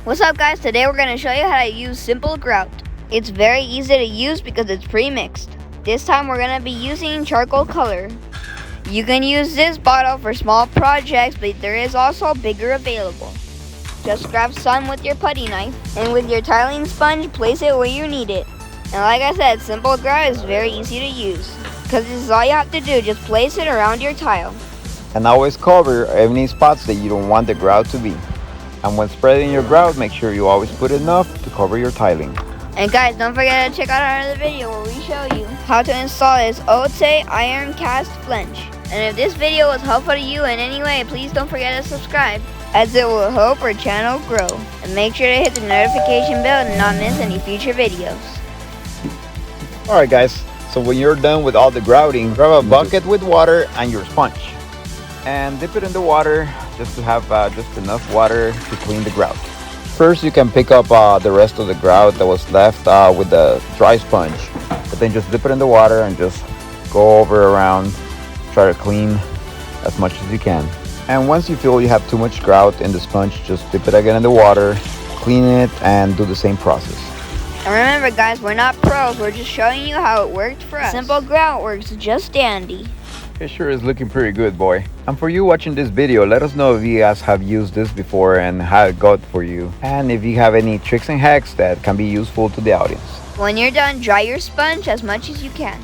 What's up guys, today we're going to show you how to use Simple Grout. It's very easy to use because it's pre-mixed. This time we're going to be using charcoal color. You can use this bottle for small projects, but there is also bigger available. Just grab some with your putty knife, and with your tiling sponge, place it where you need it. And like I said, Simple Grout is very easy to use, because this is all you have to do, just place it around your tile. And always cover any spots that you don't want the grout to be. And when spreading your grout, make sure you always put enough to cover your tiling. And guys, don't forget to check out our other video where we show you how to install this Ote iron cast flange. And if this video was helpful to you in any way, please don't forget to subscribe, as it will help our channel grow. And make sure to hit the notification bell and not miss any future videos. Alright guys, so when you're done with all the grouting, grab a bucket with water and your sponge. And dip it in the water just to have just enough water to clean the grout. First you can pick up the rest of the grout that was left with the dry sponge. But then just dip it in the water and just go over around, try to clean as much as you can. And once you feel you have too much grout in the sponge, just dip it again in the water, clean it, and do the same process. And remember guys, we're not pros, we're just showing you how it worked for us. Simple Grout works just dandy. It sure is looking pretty good, boy. And for you watching this video, let us know if you guys have used this before and how it got for you. And if you have any tricks and hacks that can be useful to the audience. When you're done, dry your sponge as much as you can.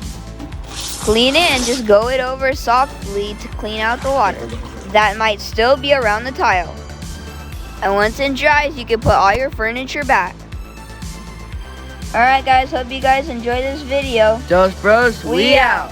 Clean it and just go it over softly to clean out the water that might still be around the tile. And once it dries, you can put all your furniture back. Alright guys, hope you guys enjoyed this video. Just Bros, We out.